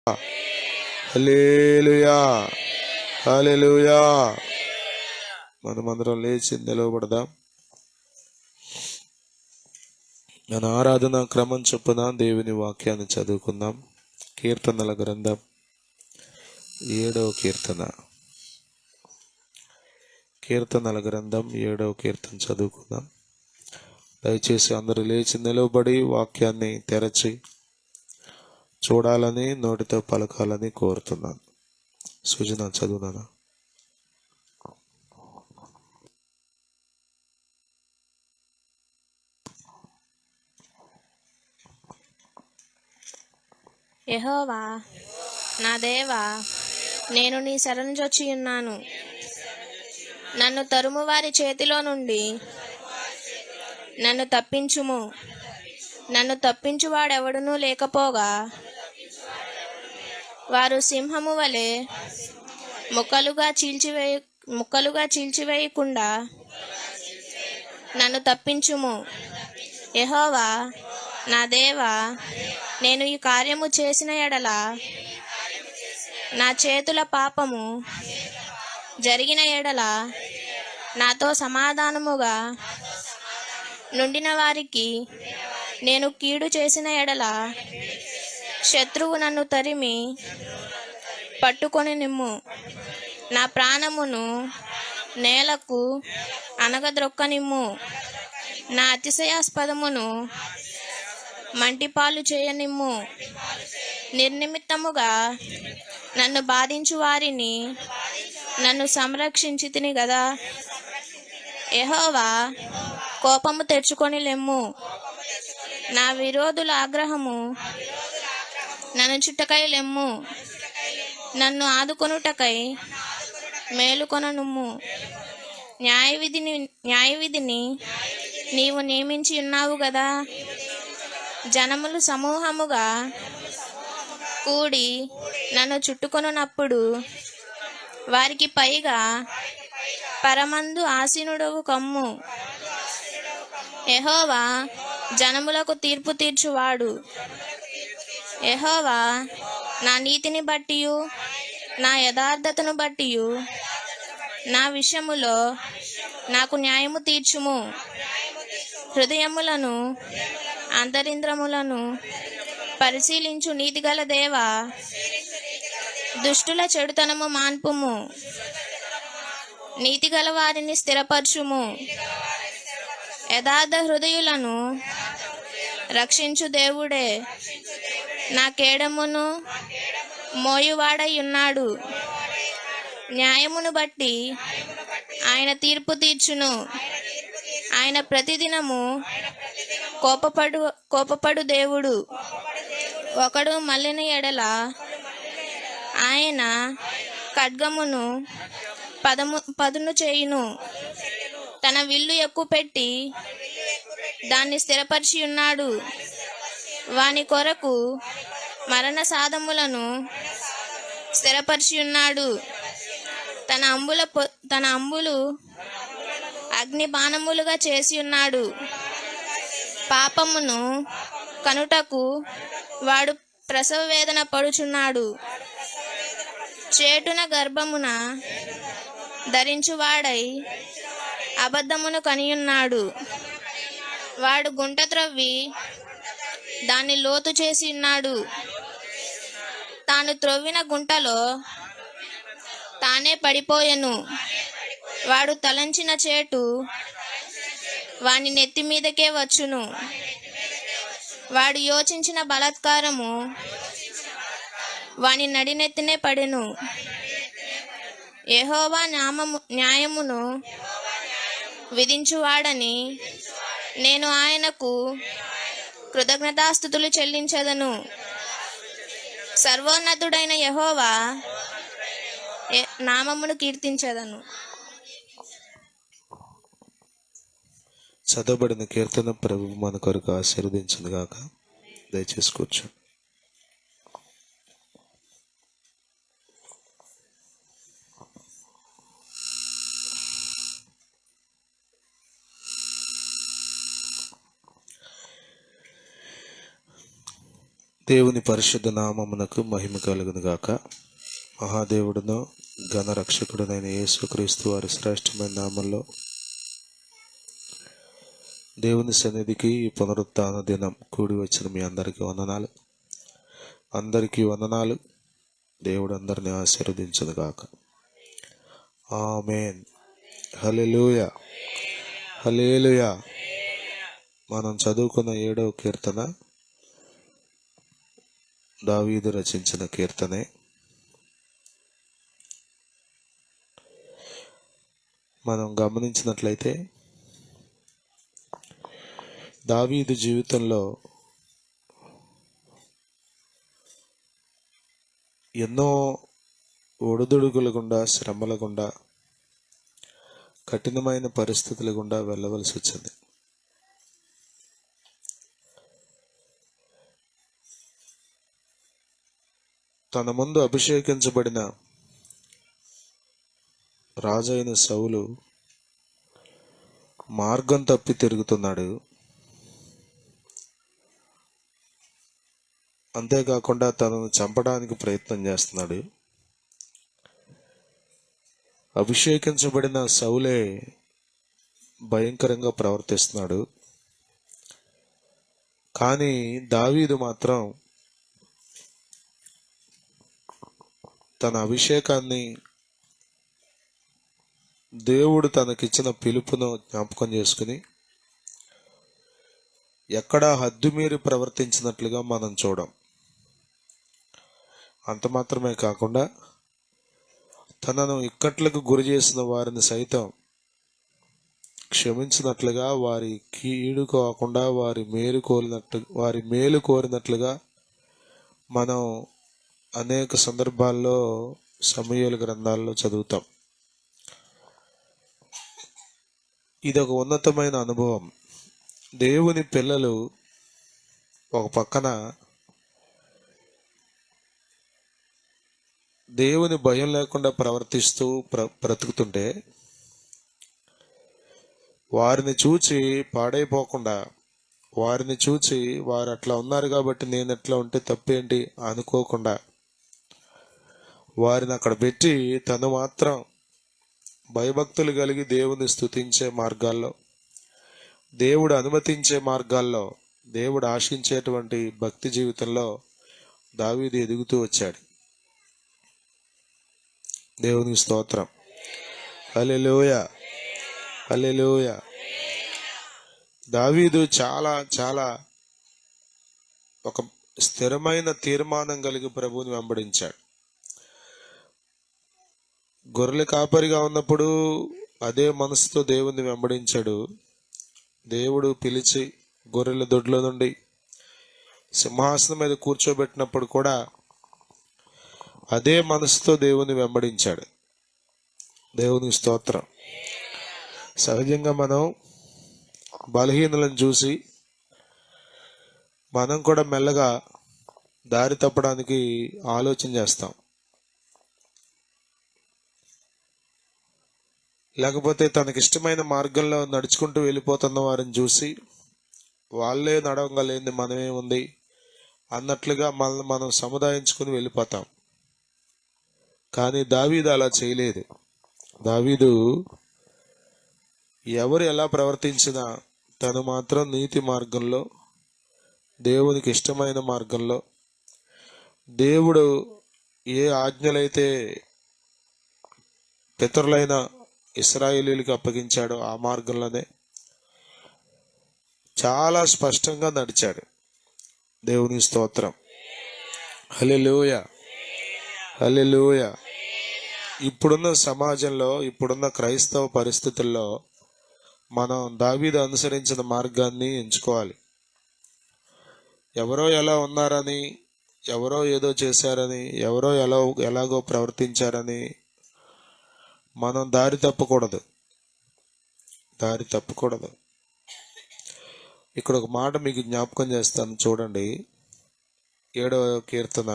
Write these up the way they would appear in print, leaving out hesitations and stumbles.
హల్లెలూయా, హల్లెలూయా. మనమందరం లేచి నిలవబడదాం. మన ఆరాధన క్రమం చొప్పున దేవుని వాక్యాన్ని చదువుకుందాం. కీర్తనల గ్రంథం 7వ కీర్తన. కీర్తనల గ్రంథం 7వ కీర్తన చదువుకుందాం. దయచేసి అందరూ లేచి నిలవబడి వాక్యాన్ని తెరచి చూడాలని, నోటితో పలకాలని కోరుతున్నాను. సూచన చదువునా. యెహోవా నా దేవా, నేను నీ శరణుజొచ్చి ఉన్నాను. నన్ను తరుము వారి చేతిలో నుండి నన్ను తప్పించుము. నన్ను తప్పించువాడెవడునూ లేకపోగా వారు సింహము వలె ముక్కలుగా చీల్చివేయకుండా నన్ను తప్పించుము. యెహోవా నా దేవా, నేను ఈ కార్యము చేసిన ఎడల, నా చేతుల పాపము జరిగిన ఎడల, నాతో సమాధానముగా నుండిన వారికి నేను కీడు చేసిన ఎడల, శత్రువు నన్ను తరిమి పట్టుకొని నిమ్ము. నా ప్రాణమును నేలకు అనగద్రొక్కనిమ్ము. నా అతిశయాస్పదమును మంటిపాలు చేయనిమ్ము. నిర్నిమిత్తముగా నన్ను బాధించు వారిని నన్ను సంరక్షించితిని గదా. యెహోవా, కోపము తెచ్చుకొని లెమ్ము. నా విరోధుల ఆగ్రహము నన్ను చుట్టకై లెమ్ము. నన్ను ఆదుకొనుటకై మేలుకొననుమ్ము. న్యాయవిధిని నీవు నియమించి ఉన్నావు గదా. జనములు సమూహముగా కూడి నన్ను చుట్టుకొనున్నప్పుడు వారికి పైగా పరమందు ఆసీనుడవు కమ్ము. యెహోవా జనములకు తీర్పు తీర్చువాడు. యెహోవా నా నీతిని బట్టియు నా యథార్థతను బట్టియు నా విషయములో నాకు న్యాయము తీర్చుము. హృదయములను అంతరింద్రములను పరిశీలించు నీతిగల దేవా, దుష్టుల చెడుతనము మాన్పుము. నీతిగల వారిని స్థిరపరచుము. యథార్థ హృదయులను రక్షించు దేవుడే నా కేడమును మోయువాడై ఉన్నాడు. న్యాయమును బట్టి ఆయన తీర్చును. ఆయన ప్రతిదినము కోపపడు దేవుడు. ఒకడు మళ్ళిన ఎడల ఆయన ఖడ్గమును పదును చేయును. తన విల్లు ఎక్కుపెట్టి దాన్ని స్థిరపరిచి ఉన్నాడు. వాని కొరకు మరణ సాధములను స్థిరపరిచి ఉన్నాడు. తన అంబులు అగ్ని బాణములుగా చేసి ఉన్నాడు. పాపమును కనుటకు వాడు ప్రసవ వేదన పడుచున్నాడు. చేటున గర్భమున ధరించువాడై అబద్ధమును కనియున్నాడు. వాడు గుంట త్రవ్వి దాన్ని లోతు చేసి ఉన్నాడు. తాను త్రవ్విన గుంటలో తానే పడిపోయెను. వాడు తలంచిన చేటు వాని నెత్తి మీదకే వచ్చును. వాడు యోచించిన బలాత్కారము వాని నడినెత్తినే పడెను. యెహోవా న్యాయమును విధించువాడని నేను ఆయనకు కృతజ్ఞతాస్తుతులు చెల్లించెదను. సర్వోన్నతుడైన యెహోవా నామమును కీర్తించెదను. చదవబడిన కీర్తన ప్రభువు మన కొరకు ఆశీర్వదించును గాక. దయచేసి కూర్చోండి. దేవుని పరిశుద్ధ నామమునకు మహిమ కలుగును గాక. మహాదేవుడును ఘన రక్షకుడునైన యేసుక్రీస్తు వారి శ్రేష్టమైన నామంలో దేవుని సన్నిధికి ఈ పునరుత్థాన దినం కూడి వచ్చిన మీ అందరికీ వందనాలు. అందరికీ వందనాలు. దేవుడు అందరిని ఆశీర్వదించును గాక. ఆమేన్. హల్లెలూయా, హల్లెలూయా. మనం చదువుకున్న 7వ కీర్తన దావీదు రచించిన కీర్తనే. మనం గమనించినట్లయితే దావీదు జీవితంలో ఎన్నో ఒడిదుడుకుల గుండా, శ్రమల గుండా, కఠినమైన పరిస్థితుల గుండా వెళ్ళవలసి వచ్చింది. తన ముందు అభిషేకించబడిన రాజైన సౌలు మార్గం తప్పి తిరుగుతున్నాడు. అంతేకాకుండా తనను చంపడానికి ప్రయత్నం చేస్తున్నాడు. అభిషేకించబడిన సౌలే భయంకరంగా ప్రవర్తిస్తున్నాడు. కానీ దావీదు మాత్రం తన అభిషేకాన్ని, దేవుడు తనకిచ్చిన పిలుపును జ్ఞాపకం చేసుకుని ఎక్కడా హద్దుమీరి ప్రవర్తించినట్లుగా మనం చూడం. అంత మాత్రమే కాకుండా తనను ఇక్కట్లకు గురి చేసిన వారిని సైతం క్షమించినట్లుగా, వారి కీడు కాకుండా వారి మేలు కోరినట్లుగా మనం అనేక సందర్భాల్లో సమూయేలు గ్రంథాల్లో చదువుతాం. ఇదొక ఉన్నతమైన అనుభవం. దేవుని పిల్లలు ఒక పక్కన దేవుని భయం లేకుండా ప్రవర్తిస్తూ బ్రతుకుతుంటే, వారిని చూచి పాడైపోకుండా, వారిని చూచి వారు అట్లా ఉన్నారు కాబట్టి నేను ఎట్లా ఉంటే తప్పేంటి అనుకోకుండా వారిని అక్కడ పెట్టి తను మాత్రం భయభక్తులు కలిగి దేవుని స్తుతించే మార్గాల్లో, దేవుడు అనుమతించే మార్గాల్లో, దేవుడు ఆశించేటువంటి భక్తి జీవితంలో దావీదు ఎదుగుతూ వచ్చాడు. దేవునికి స్తోత్రం. హల్లెలూయా, హల్లెలూయా. దావీదు చాలా చాలా ఒక స్థిరమైన తీర్మానం కలిగి ప్రభువుని వెంబడించాడు. గొర్రెల కాపరిగా ఉన్నప్పుడు అదే మనసుతో దేవుని వెంబడించాడు. దేవుడు పిలిచి గొర్రెల దొడ్లో నుండి సింహాసనం మీద కూర్చోబెట్టినప్పుడు కూడా అదే మనసుతో దేవుని వెంబడించాడు. దేవునికి స్తోత్రం. సహజంగా మనం బలహీనలను చూసి మనం కూడా మెల్లగా దారి తప్పడానికి ఆలోచన చేస్తాం. లేకపోతే తనకిష్టమైన మార్గంలో నడుచుకుంటూ వెళ్ళిపోతున్న వారిని చూసి వాళ్ళే నడవగలేంది మనమేముంది అన్నట్లుగా మనల్ని మనం సముదాయించుకుని వెళ్ళిపోతాం. కానీ దావీదు అలా చేయలేదు. దావీదు ఎవరు ఎలా ప్రవర్తించినా తను మాత్రం నీతి మార్గంలో, దేవునికి ఇష్టమైన మార్గంలో, దేవుడు ఏ ఆజ్ఞలైతే పితరులైన ఇశ్రాయేలీయులకు అప్పగించాడో ఆ మార్గంలోనే చాలా స్పష్టంగా నడిచాడు. దేవుని స్తోత్రం. హల్లెలూయా, హల్లెలూయా. ఇప్పుడున్న సమాజంలో, ఇప్పుడున్న క్రైస్తవ పరిస్థితుల్లో మనం దావీదు అనుసరించిన మార్గాన్ని ఎంచుకోవాలి. ఎవరో ఎలా ఉన్నారని, ఎవరో ఏదో చేశారని, ఎవరో ఎలాగో ప్రవర్తించారని మనం దారి తప్పకూడదు. ఇక్కడ ఒక మాట మీకు జ్ఞాపకం చేస్తాను, చూడండి. 7వ కీర్తన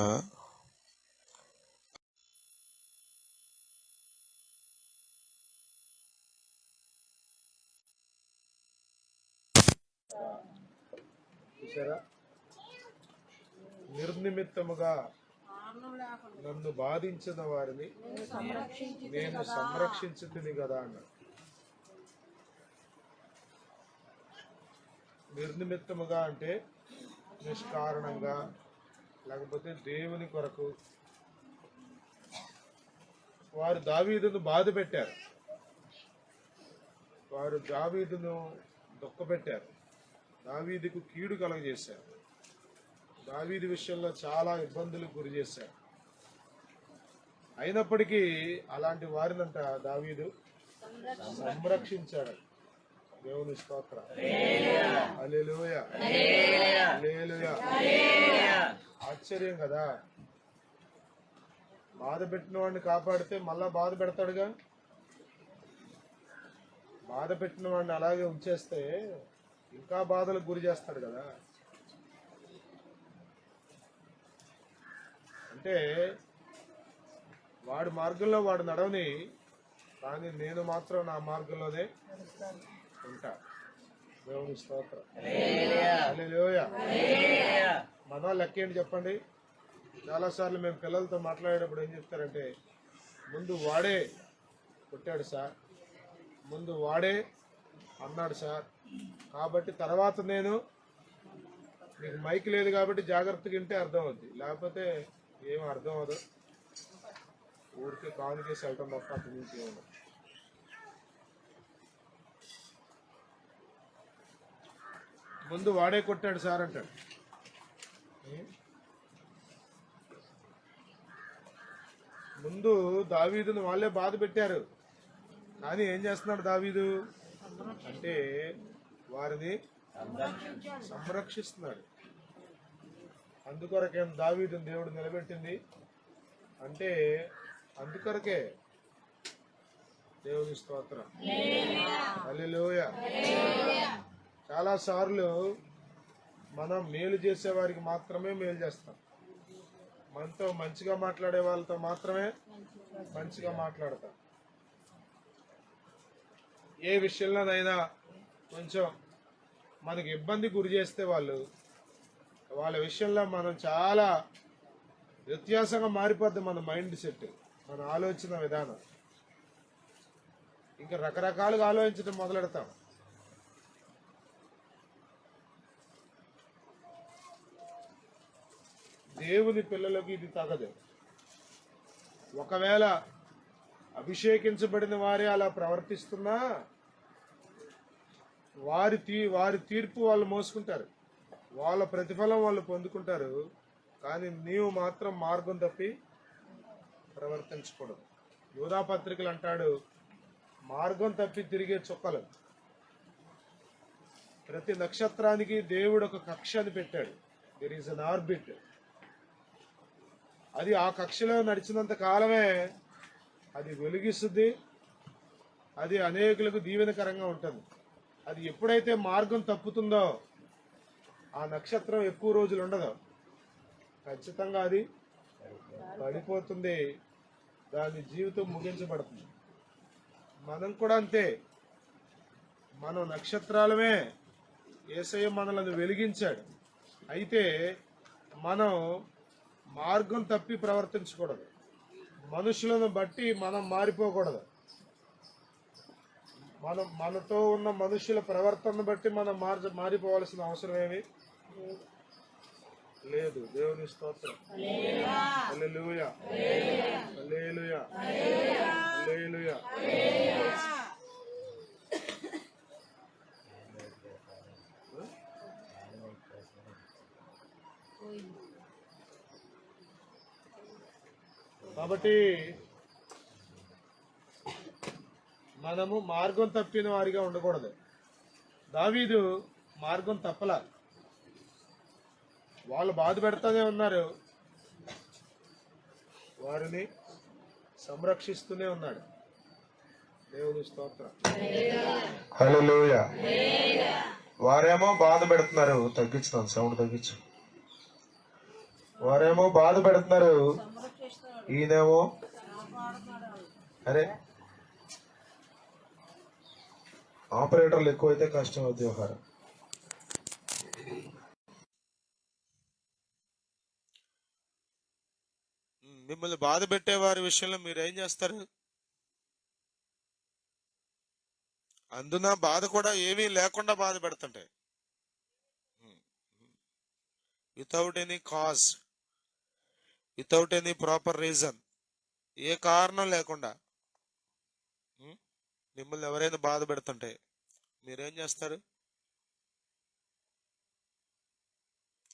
చూసారా? నిర్నిమిత్తముగా నన్ను బాధించిన వారిని నేను సంరక్షించుతుంది కదా అన్నాడు. నిర్నిమిత్తముగా అంటే నిష్కారణంగా, లేకపోతే దేవుని కొరకు వారు దావీదును బాధ పెట్టారు, వారు దావీదును దుఃఖపెట్టారు, దావీదుకు కీడు కలగజేశారు, దావీదు విషయంలో చాలా ఇబ్బందులకు గురి చేశారు. అయినప్పటికీ అలాంటి వారినంట దావీదు సంరక్షించాడు. దేవుని స్తోత్రం. హల్లెలూయా, హల్లెలూయా. ఆశ్చర్యం కదా, బాధ పెట్టిన వాడిని కాపాడితే మళ్ళా బాధ పెడతాడుగా. బాధ పెట్టిన వాడిని అలాగే ఉంచేస్తే ఇంకా బాధలకు గురి చేస్తాడు కదా. అంటే వాడి మార్గంలో వాడు నడవని, కానీ నేను మాత్రం నా మార్గంలోనే ఉంటా. దేవుని స్తోత్రం. హల్లెలూయా. మన లెక్క ఏంటి చెప్పండి? చాలాసార్లు మేము పిల్లలతో మాట్లాడేటప్పుడు ఏం చెప్తారంటే, ముందు వాడే కొట్టాడు సార్, ముందు వాడే అన్నాడు సార్, కాబట్టి తర్వాత నేను, మీకు మైక్ లేదు కాబట్టి జాగ్రత్తగా వింటే అర్థం అవుద్ది, లేకపోతే ఏం అర్థం అవ్వదు, ఊరికే కానుకేసి వెళ్ళటం తప్ప అక్కడి నుంచి ఏమన్నా. ముందు వాడే కొట్టాడు సార్ అంటాడు. ముందు దావీదును వాళ్ళే బాధ పెట్టారు, కానీ ఏం చేస్తున్నాడు దావీదు అంటే వారిని సంరక్షిస్తున్నాడు. అందుకొరకే దావీదును దేవుడు నిలబెట్టింది అంటే అందుకొరకే. దేవుని స్తోత్రం. హల్లెలూయా. చాలా సార్లు మనం మేలు చేసే వారికి మాత్రమే మేలు చేస్తాం, మనతో మంచిగా మాట్లాడే వాళ్ళతో మాత్రమే మంచిగా మాట్లాడతాం. ఏ విషయంలోనైనా కొంచెం మనకి ఇబ్బంది గురి చేస్తే వాళ్ళ విషయంలో మనం చాలా వ్యత్యాసంగా మారిపోద్ది మన మైండ్ సెట్, మన ఆలోచన విధానం. ఇంకా రకరకాలుగా ఆలోచించడం మొదలెడతాం. దేవుని పిల్లలకు ఇది తగదు. ఒకవేళ అభిషేకించబడిన వారే అలా ప్రవర్తిస్తున్నా వారి తీర్పు వాళ్ళు మోసుకుంటారు, వాళ్ళ ప్రతిఫలం వాళ్ళు పొందుకుంటారు. కానీ నీవు మాత్రం మార్గం తప్పి ప్రవర్తించకూడదు. యూదా పత్రికలు అంటాడు, మార్గం తప్పి తిరిగే చుక్కలు. ప్రతి నక్షత్రానికి దేవుడు ఒక కక్ష అని పెట్టాడు. There is an orbit. అది ఆ కక్షలో నడిచినంత కాలమే అది వెలిగిస్తుంది, అది అనేకులకు దీవెనకరంగా ఉంటుంది. అది ఎప్పుడైతే మార్గం తప్పుతుందో ఆ నక్షత్రం ఎక్కువ రోజులు ఉండదు, ఖచ్చితంగా అది పడిపోతుంది, దాని జీవితం ముగించబడుతుంది. మనం కూడా అంతే, మనం నక్షత్రాలమే. యేసయ్య మనల్ని వెలిగించాడు. అయితే మనం మార్గం తప్పి ప్రవర్తించకూడదు, మనుషులను బట్టి మనం మారిపోకూడదు. మనతో ఉన్న మనుషుల ప్రవర్తనను బట్టి మనం మారిపోవాల్సిన అవసరం ఏమి లేదు. దేవుని స్తోత్రం. హల్లెలూయా, హల్లెలూయా, హల్లెలూయా. కాబట్టి మనము మార్గం తప్పిన వారిగా ఉండకూడదు. దావీదు మార్గం తప్పలా, వాళ్ళు బాధ పెడతానే ఉన్నారు, వారిని సంరక్షిస్తూనే ఉన్నాడు. దేవుని స్తోత్రం. హల్లెలూయా. వారేమో బాధ పెడుతున్నారు, తగ్గించుతాను సౌండ్ తగ్గించు. వారేమో బాధ పెడుతున్నారు, ఈయనేమో అరే ఆపరేటర్లు ఎక్కువైతే కష్టం అవుతుంది వ్యవహారం. మిమ్మల్ని బాధ పెట్టే వారి విషయంలో మీరు ఏం చేస్తారు? అందున బాధ కూడా ఏమీ లేకుండా బాధ పెడుతుంటాయి, without any cause, without any proper reason, ఏ కారణం లేకుండా మిమ్మల్ని ఎవరైనా బాధ పెడుతుంటే మీరేం చేస్తారు?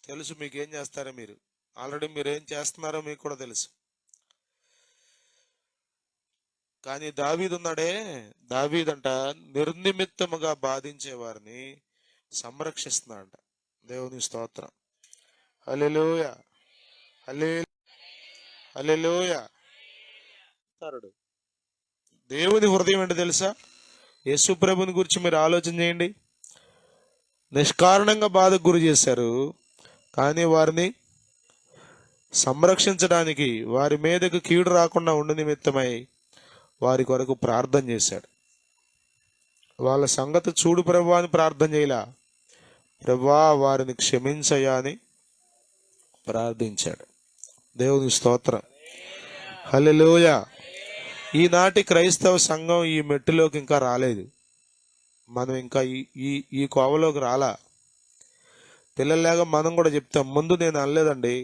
తెలుసు మీకేం చేస్తారో, మీరు ఆల్రెడీ మీరేం చేస్తున్నారో మీకు కూడా తెలుసు. కానీ దావీదు ఉన్నాడే, దావీదంట నిర్నిమిత్తముగా బాధించే వారిని సంరక్షిస్తున్నాడంట. దేవుని స్తోత్రం. హల్లెలూయా, హల్లెలూయా. దేవుని హృదయం ఏంటో తెలుసా? యేసు ప్రభుని గురించి మీరు ఆలోచన చేయండి. నిష్కారణంగా బాధకు గురి చేశారు, కానీ వారిని సంరక్షించడానికి, వారి మీదకు కీడు రాకుండా ఉండు నిమిత్తమై వారి కొరకు ప్రార్థన చేశాడు. వాళ్ళ సంగతి చూడు ప్రభువా అని ప్రార్థన చేయలా, ప్రభువా వారిని క్షమించయ్యా అని ప్రార్థించాడు. దేవుని స్తోత్రం. హల్లెలూయా. ఈనాటి క్రైస్తవ సంఘం ఈ మెట్టులోకి ఇంకా రాలేదు. మనం ఇంకా ఈ కోవలోకి రాలా. పిల్లల్లాగా మనం కూడా చెప్తాం. ముందు నేను అనలేదండి,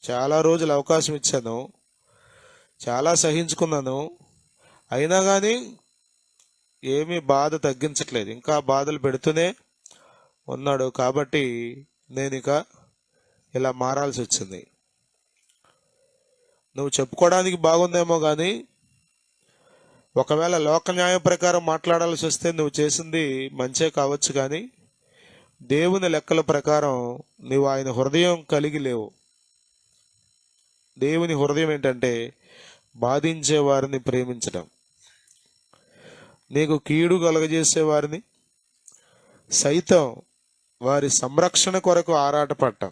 చాలా రోజులు అవకాశం ఇచ్చాను, చాలా సహించుకున్నాను, అయినా కానీ ఏమీ బాధ తగ్గించట్లేదు, ఇంకా బాధలు పెడుతూనే ఉన్నాడు. కాబట్టి నేను ఇక ఇలా మారాల్సి వచ్చింది. నువ్వు చెప్పుకోవడానికి బాగుందేమో కానీ ఒకవేళ లోక న్యాయం ప్రకారం మాట్లాడాల్సి వస్తే నువ్వు చేసింది మంచే కావచ్చు, కానీ దేవుని లెక్కల ప్రకారం నువ్వు ఆయన హృదయం కలిగి లేవు. దేవుని హృదయం ఏంటంటే బాధించే వారిని ప్రేమించడం, నీకు కీడు కలగజేసే వారిని సైతం వారి సంరక్షణ కొరకు ఆరాటపడటం.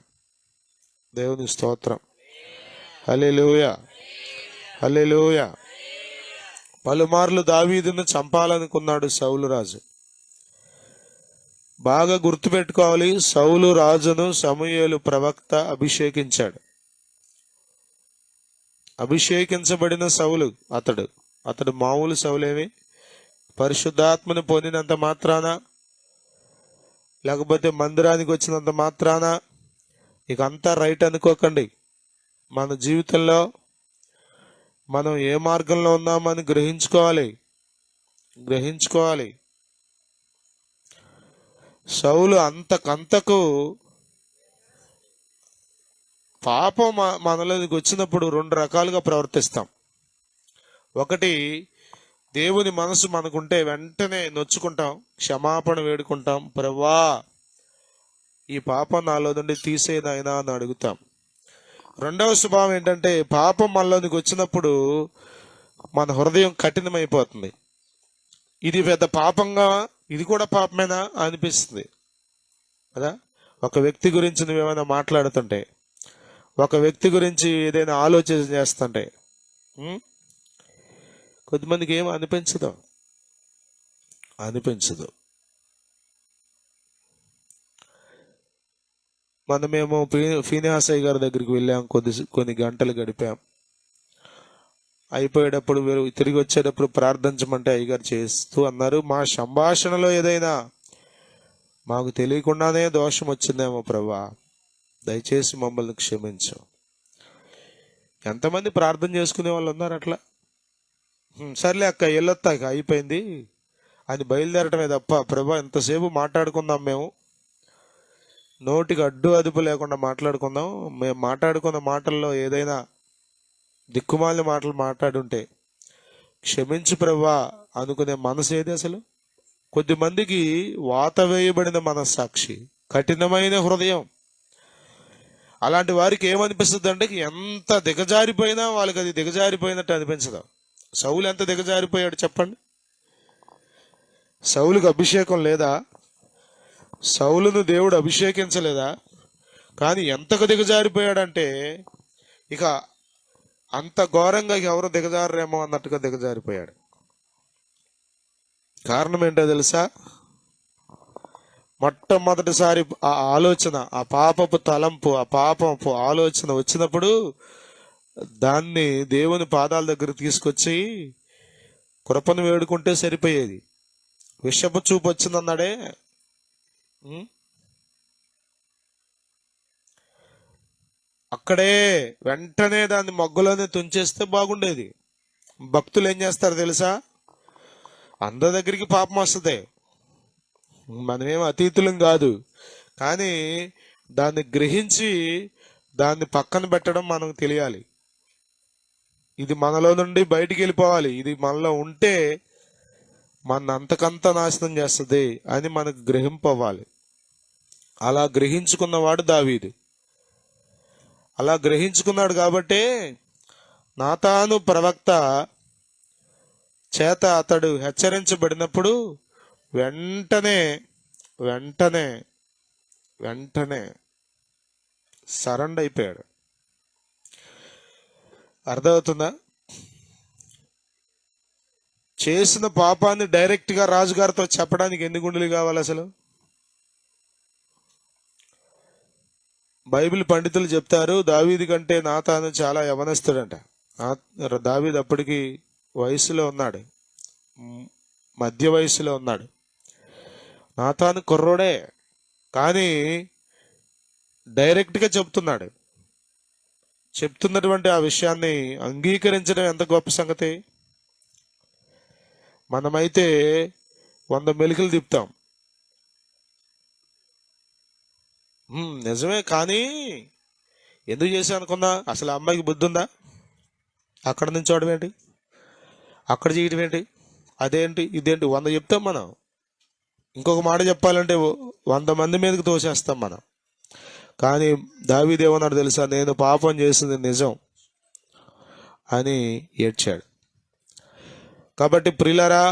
దేవుని స్తోత్రం. హల్లెలూయా, హల్లెలూయా. పలుమార్లు దావీదును చంపాలనుకున్నాడు సౌలు రాజు. బాగా గుర్తుపెట్టుకోవాలి, సౌలు రాజును సమూయేలు ప్రవక్త అభిషేకించాడు. అభిషేకించబడిన సౌలు అతడు మామూలు సౌలేమి, పరిశుద్ధాత్మను పొందినంత మాత్రాన, లేకపోతే మందిరానికి వచ్చినంత మాత్రాన ఇక అంతా రైట్ అనుకోకండి. మన జీవితంలో మనం ఏ మార్గంలో ఉన్నామని గ్రహించుకోవాలి. సౌలు అంతకంతకు పాపం మనలోకి వచ్చినప్పుడు రెండు రకాలుగా ప్రవర్తిస్తాం. ఒకటి, దేవుని మనసు మనకుంటే వెంటనే నొచ్చుకుంటాం, క్షమాపణ వేడుకుంటాం, ప్రభువా ఈ పాపం నాలో నుండి తీసేనాయనా అని అడుగుతాం. రెండవ స్వభావం ఏంటంటే, పాపం మనలోనికి వచ్చినప్పుడు మన హృదయం కఠినమైపోతుంది. ఇది పెద్ద పాపంగా, ఇది కూడా పాపమేనా అనిపిస్తుంది కదా. ఒక వ్యక్తి గురించి నువ్వేమైనా మాట్లాడుతుంటే, ఒక వ్యక్తి గురించి ఏదైనా ఆలోచన చేస్తుంటే కొద్దిమందికి ఏం అనిపించదు. మనమేమో ఫీనిహాసయ్య గారి దగ్గరికి వెళ్ళాం, కొన్ని గంటలు గడిపాం. అయిపోయేటప్పుడు తిరిగి వచ్చేటప్పుడు ప్రార్థించమంటే అయ్యగారు చేస్తూ అన్నారు, మా సంభాషణలో ఏదైనా మాకు తెలియకుండానే దోషం వచ్చిందేమో ప్రభువా, దయచేసి మమ్మల్ని క్షమించు. ఎంతమంది ప్రార్థన చేసుకునే వాళ్ళు ఉన్నారు అట్లా. సర్లే అక్క వెళ్ళొత్తా, ఇక అయిపోయింది అని బయలుదేరటమే తప్ప, ప్రభువా ఎంతసేపు మాట్లాడుకుందాం, మేము నోటికి అడ్డు అదుపు లేకుండా మాట్లాడుకుందాం, మేము మాట్లాడుకున్న మాటల్లో ఏదైనా దిక్కుమాలిన మాటలు మాట్లాడుంటే క్షమించు ప్రభువా అనుకునే మనసు ఏది అసలు? కొద్దిమందికి వాత వేయబడిన మనస్సాక్షి, కఠినమైన హృదయం. అలాంటి వారికి ఏమనిపిస్తుంది అంటే, ఎంత దిగజారిపోయినా వాళ్ళకి అది దిగజారిపోయినట్టు అనిపించదు. సౌలు ఎంత దిగజారిపోయాడు చెప్పండి? సౌలుకి అభిషేకం లేదా? సౌలును దేవుడు అభిషేకించలేదా? కానీ ఎంతకు దిగజారిపోయాడంటే, ఇక అంత ఘోరంగా ఎవరు దిగజారేమో అన్నట్టుగా దిగజారిపోయాడు. కారణం ఏంటో తెలుసా? మొట్టమొదటిసారి ఆ ఆలోచన, ఆ పాపపు తలంపు, ఆ పాపపు ఆలోచన వచ్చినప్పుడు దాన్ని దేవుని పాదాల దగ్గర తీసుకొచ్చి కృపను వేడుకుంటే సరిపోయేది. విషపు చూపు వచ్చిందన్నాడే, అక్కడే వెంటనే దాన్ని మొగ్గలోనే తుంచేస్తే బాగుండేది. భక్తులు ఏం చేస్తారు తెలుసా? అందరి దగ్గరికి పాపం వస్తుంది, మనమేం అతీతులం కాదు, కానీ దాన్ని గ్రహించి దాన్ని పక్కన పెట్టడం మనకు తెలియాలి. ఇది మనలో నుండి బయటికి వెళ్ళిపోవాలి. ఇది మనలో ఉంటే మన అంతకంత నాశనం చేస్తుంది అని మనకు గ్రహింపవ్వాలి. అలా గ్రహించుకున్నవాడు దావీదు. అలా గ్రహించుకున్నాడు కాబట్టే నాతాను ప్రవక్త చేత అతడు హెచ్చరించబడినప్పుడు వెంటనే వెంటనే వెంటనే సరెండర్ అయిపోయాడు. అర్థమవుతుందా? చేసిన పాపాన్ని డైరెక్ట్గా రాజుగారితో చెప్పడానికి ఎన్ని గుండెలు కావాలి అసలు? బైబిల్ పండితులు చెప్తారు, దావీదు కంటే నాతాను చాలా యవనస్తుడంట. దావీదు అప్పటికి వయసులో ఉన్నాడు, మధ్య వయసులో ఉన్నాడు. నాతాను కుర్రోడే, కానీ డైరెక్ట్గా చెప్తున్నటువంటి ఆ విషయాన్ని అంగీకరించడం ఎంత గొప్ప సంగతి. మనమైతే 100 మెలికలు తిప్పుతాం, నిజమే, కానీ ఎందుకు చేశాను అనుకున్నా? అసలు ఆ అమ్మాయికి బుద్ధి ఉందా? అక్కడ నుంచి చూడడం ఏంటి, అక్కడ చేయడం ఏంటి, అదేంటి, ఇదేంటి, 100 చెప్తాం మనం. ఇంకొక మాట చెప్పాలంటే 100 మంది మీదకి తోసేస్తాం మనం. కానీ దావీదు ఏమన్నాడు తెలుసా? నేను పాపం చేసింది నిజం అని ఏడ్చాడు. కాబట్టి ప్రియులారా,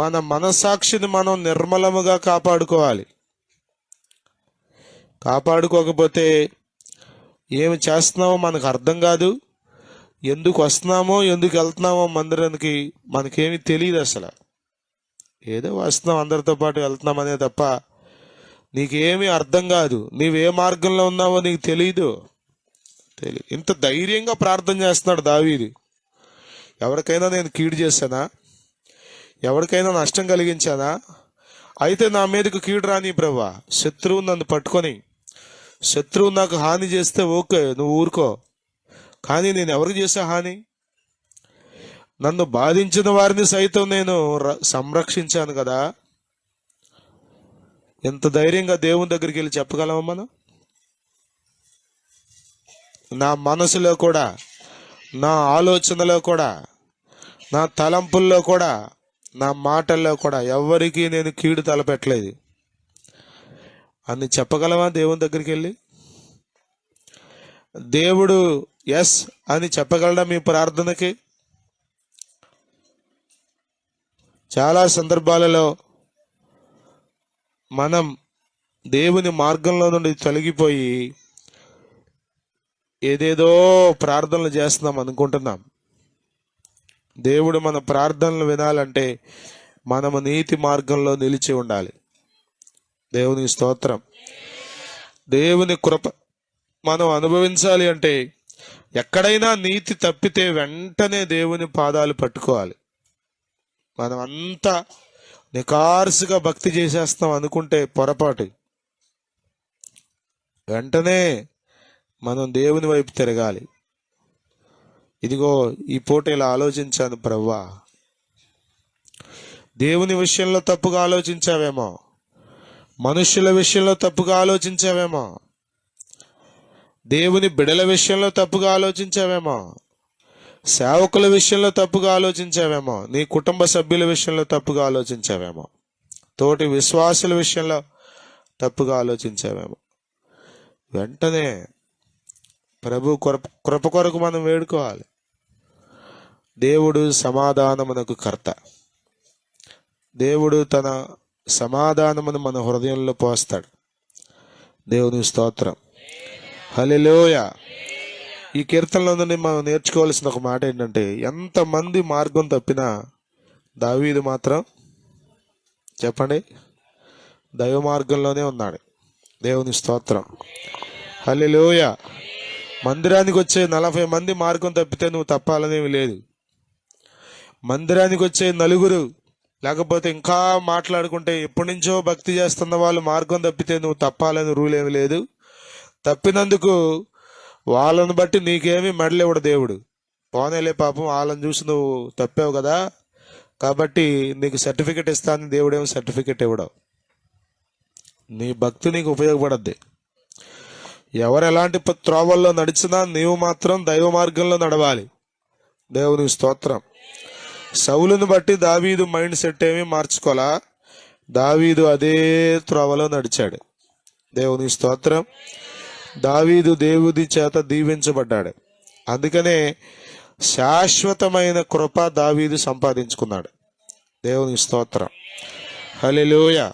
మన మనస్సాక్షిని మనం నిర్మలముగా కాపాడుకోవాలి. కాపాడుకోకపోతే ఏమి చేస్తున్నామో మనకు అర్థం కాదు, ఎందుకు వస్తున్నామో ఎందుకు వెళ్తున్నామో మందిరానికి మనకేమి తెలియదు. అసలు ఏదో వస్తున్నాం, అందరితో పాటు వెళ్తున్నాం అనే తప్ప నీకేమీ అర్థం కాదు. నీవే మార్గంలో ఉన్నావో నీకు తెలియదు. ఇంత ధైర్యంగా ప్రార్థన చేస్తున్నాడు దావీదు. ఎవరికైనా నేను కీడు చేశానా? ఎవరికైనా నష్టం కలిగించానా? అయితే నా మీదకు కీడు రాని ప్రభువా. శత్రువు నన్ను పట్టుకొని, శత్రువు నాకు హాని చేస్తే ఓకే, నువ్వు ఊరుకో, కానీ నేను ఎవరికి చేసా హాని? నన్ను బాధించిన వారిని సైతం నేను సంరక్షించాను కదా. ఎంత ధైర్యంగా దేవుని దగ్గరికి వెళ్ళి చెప్పగలమా మనం? నా మనసులో కూడా, నా ఆలోచనలో కూడా, నా తలంపుల్లో కూడా, నా మాటల్లో కూడా ఎవరికి నేను కీడు తలపెట్టలేదు అని చెప్పగలమా దేవుని దగ్గరికి వెళ్ళి? దేవుడు ఎస్ అని చెప్పగలడా మీ ప్రార్థనకి? చాలా సందర్భాలలో మనం దేవుని మార్గంలో నుండి తొలగిపోయి ఏదేదో ప్రార్థనలు చేస్తున్నాం అనుకుంటున్నాం. దేవుడు మన ప్రార్థనలు వినాలంటే మనము నీతి మార్గంలో నిలిచి ఉండాలి. దేవుని స్తోత్రం. దేవుని కృప మనం అనుభవించాలి అంటే ఎక్కడైనా నీతి తప్పితే వెంటనే దేవుని పాదాలు పట్టుకోవాలి. మనం అంతా నికార్సుగా భక్తి చేసేస్తాం అనుకుంటే పొరపాటు. వెంటనే మనం దేవుని వైపు తిరగాలి. ఇదిగో ఈ పూట ఇలా ఆలోచించాను ప్రభువా, దేవుని విషయంలో తప్పుగా ఆలోచించావేమో, మనుష్యుల విషయంలో తప్పుగా ఆలోచించావేమో, దేవుని బిడల విషయంలో తప్పుగా ఆలోచించావేమో, సేవకుల విషయంలో తప్పుగా ఆలోచించావేమో, నీ కుటుంబ సభ్యుల విషయంలో తప్పుగా ఆలోచించావేమో, తోటి విశ్వాసుల విషయంలో తప్పుగా ఆలోచించావేమో. వెంటనే ప్రభు కృప కొరకు మనం వేడుకోవాలి. దేవుడు సమాధానమునకు కర్త. దేవుడు తన సమాధానమును మన హృదయంలో పోస్తాడు. దేవుని స్తోత్రం. హల్లెలూయా. ఈ కీర్తనలో నుండి మనం నేర్చుకోవాల్సిన ఒక మాట ఏంటంటే, ఎంతమంది మార్గం తప్పినా దావీదు మాత్రం చెప్పండి దైవ మార్గంలోనే ఉన్నాడు. దేవుని స్తోత్రం. హల్లెలూయా. మందిరానికి వచ్చే 40 మంది మార్గం తప్పితే నువ్వు తప్పాలనేమి లేదు. మందిరానికి వచ్చే నలుగురు లేకపోతే ఇంకా మాట్లాడుకుంటే ఎప్పటి నుంచో భక్తి చేస్తున్న వాళ్ళు మార్గం తప్పితే నువ్వు తప్పాలని రూల్ ఏమి లేదు. తప్పినందుకు వాళ్ళని బట్టి నీకేమీ మెడలు ఇవ్వడు దేవుడు. పోనేలే పాపం వాళ్ళని చూసి నువ్వు తప్పావు కదా కాబట్టి నీకు సర్టిఫికెట్ ఇస్తాను దేవుడేమో సర్టిఫికెట్ ఇవ్వడం. నీ భక్తి నీకు ఉపయోగపడద్ది. ఎవరు ఎలాంటి త్రోవల్లో నడిచినా నీవు మాత్రం దైవ మార్గంలో నడవాలి. దేవునికి స్తోత్రం. సౌలును బట్టి దావీదు మైండ్ సెట్ ఏమీ మార్చుకోలా. దావీదు అదే త్రోవలో నడిచాడు. దేవునికి స్తోత్రం. దావీదు దేవుడి చేత దీవించబడ్డాడు. అందుకనే శాశ్వతమైన కృప దావీదు సంపాదించుకున్నాడు. దేవునికి స్తోత్రం. హల్లెలూయా,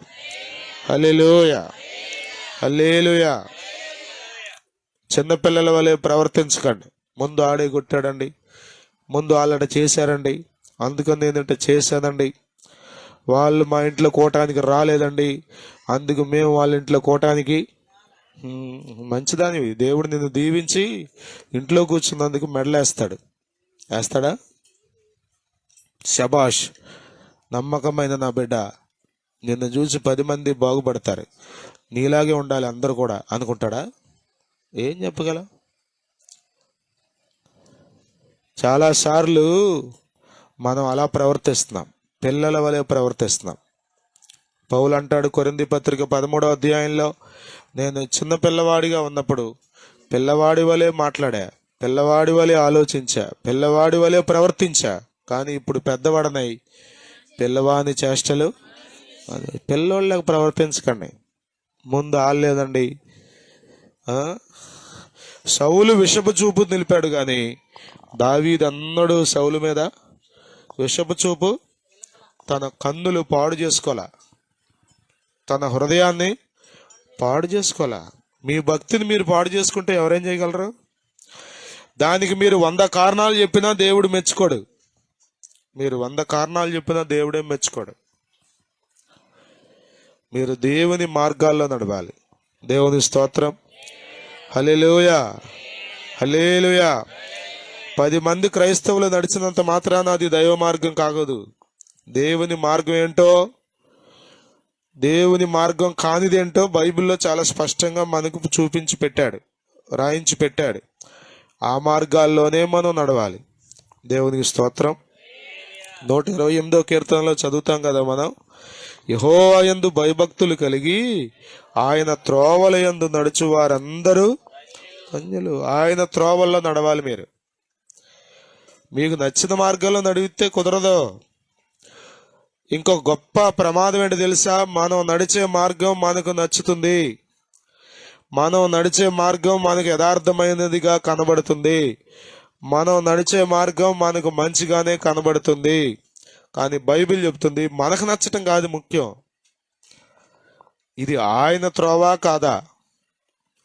హల్లెలూయా, హల్లెలూయా. చిన్నపిల్లల వలె ప్రవర్తించకండి. ముందు ఆడే కొట్టాడండి, ముందు వాళ్ళట చేశారండి, అందుకని నేనంటే చేశానండి, వాళ్ళు మా ఇంట్లో కోటానికి రాలేదండి, అందుకు మేము వాళ్ళ ఇంట్లో కోటానికి. మంచిదానివి. దేవుడు నిన్ను దీవించి ఇంట్లో కూర్చున్నందుకు మెడలేస్తాడు. వేస్తాడా? శబాష్, నమ్మకమైన నా బిడ్డ, నిన్ను చూసి 10 మంది బాగుపడతారు, నీలాగే ఉండాలి అందరూ కూడా అనుకుంటాడా? ఏం చెప్పగల? చాలాసార్లు మనం అలా ప్రవర్తిస్తున్నాం, పిల్లల వలె ప్రవర్తిస్తున్నాం. పౌలు అంటాడు కొరింథీ పత్రిక 13వ అధ్యాయంలో, నేను చిన్న పిల్లవాడిగా ఉన్నప్పుడు పిల్లవాడి వలె మాట్లాడా, పిల్లవాడి వలె ఆలోచించా, పిల్లవాడి వలె ప్రవర్తించా, కానీ ఇప్పుడు పెద్దవాడనై పిల్లవాని చేష్టలు. పిల్లోళ్ళకి ప్రవర్తించకండి. ముందు ఆలేదండి. సౌలు విషపు చూపు నిలిపాడు, కానీ దావీదు అన్నడు సౌలు మీద విషపు చూపు. తన కన్నులు పాడు చేసుకోలా, తన హృదయాన్ని పాడు చేసుకోలా. మీ భక్తిని మీరు పాడు చేసుకుంటే ఎవరేం చేయగలరు? దానికి మీరు 100 కారణాలు చెప్పినా దేవుడు మెచ్చుకోడు. మీరు 100 కారణాలు చెప్పినా దేవుడే మెచ్చుకోడు. మీరు దేవుని మార్గాల్లో నడవాలి. దేవుని స్తోత్రం. హల్లెలూయా, హల్లెలూయా. 10 మంది క్రైస్తవులు నడిచినంత మాత్రాన అది దైవ మార్గం కాగదు. దేవుని మార్గం ఏంటో, దేవుని మార్గం కానిదేంటో బైబిల్లో చాలా స్పష్టంగా మనకు చూపించి పెట్టాడు, రాయించి పెట్టాడు. ఆ మార్గాల్లోనే మనం నడవాలి. దేవునికి స్తోత్రం. 128వ కీర్తనలో చదువుతాం కదా మనం, యెహోవా యందు భయభక్తులు కలిగి ఆయన త్రోవల యందు నడుచు వారందరూ ధన్యులు. ఆయన త్రోవల్లో నడవాలి. మీరు మీకు నచ్చిన మార్గంలో నడివితే కుదరదు. ఇంకో గొప్ప ప్రమాదం ఏంటి తెలుసా? మనం నడిచే మార్గం మనకు నచ్చుతుంది, మనం నడిచే మార్గం మనకు యథార్థమైనదిగా కనబడుతుంది, మనం నడిచే మార్గం మనకు మంచిగానే కనబడుతుంది. కానీ బైబిల్ చెప్తుంది మనకు నచ్చటం కాదు ముఖ్యం, ఇది ఆయన త్రోవా కాదా.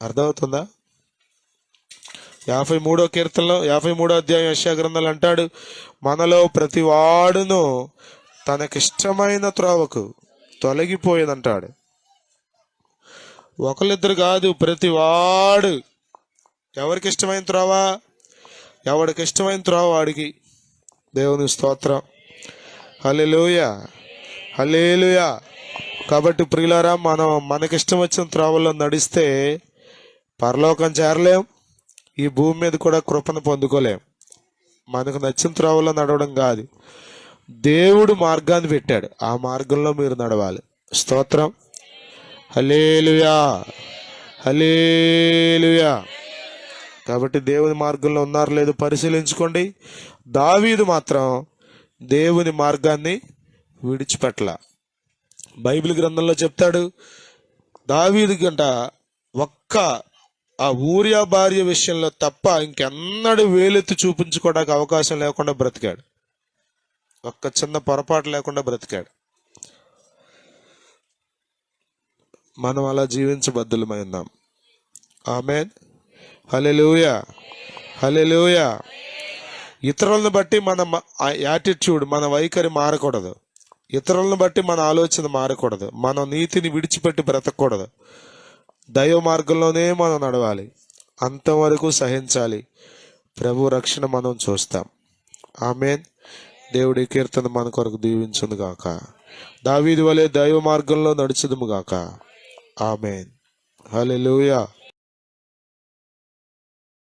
అర్థమవుతుందా? 53వ కీర్తనలో 53వ అధ్యాయం యెషయా గ్రంథంలో అంటాడు, మనలో ప్రతి వాడును తనకిష్టమైన త్రోవకు తొలగిపోయేదంటాడు. ఒకళ్ళిద్దరు కాదు, ప్రతి వాడు. ఎవరికి ఇష్టమైన త్రోవ? ఎవడికి ఇష్టమైన త్రోవ వాడికి. దేవుని స్తోత్రం. హల్లెలూయా, హల్లెలూయా. కాబట్టి ప్రియులారా, మనం మనకిష్టం వచ్చిన త్రోవల్లో నడిస్తే పరలోకం చేరలేం, ఈ భూమి మీద కూడా కృపను పొందుకోలేం. మనకు నచ్చిన త్రోవలో నడవడం కాదు, దేవుడు మార్గాన్ని పెట్టాడు, ఆ మార్గంలో మీరు నడవాలి. స్తోత్రం. హల్లెలూయా, హల్లెలూయా. కాబట్టి దేవుని మార్గంలో ఉన్నారో లేదో పరిశీలించుకోండి. దావీదు మాత్రం దేవుని మార్గాన్ని విడిచిపెట్టల. బైబిల్ గ్రంథంలో చెప్తాడు, దావీదు గంట ఒక్క ఆ ఊరియా భార్య విషయంలో తప్ప ఇంకెన్నడూ వేలెత్తి చూపించుకోవడానికి అవకాశం లేకుండా బ్రతికాడు. ఒక్క చిన్న పొరపాటు లేకుండా బ్రతికాడు. మనం అలా జీవించబద్దులమై ఉన్నాం. ఆమేన్. హల్లెలూయా, హల్లెలూయా. ఇతరులను బట్టి మన యాటిట్యూడ్, మన వైఖరి మారకూడదు. ఇతరులను బట్టి మన ఆలోచన మారకూడదు. మనం నీతిని విడిచిపెట్టి బ్రతకూడదు. దైవ మార్గంలోనే మనం నడవాలి. అంతవరకు సహించాలి. ప్రభు రక్షణ మనం చూస్తాం. ఆమేన్. దేవుడి కీర్తన మన కొరకు దీవించును గాక. దావీదు వలె దైవ మార్గంలో నడుచుదుము గాక. ఆమేన్. హల్లెలూయా.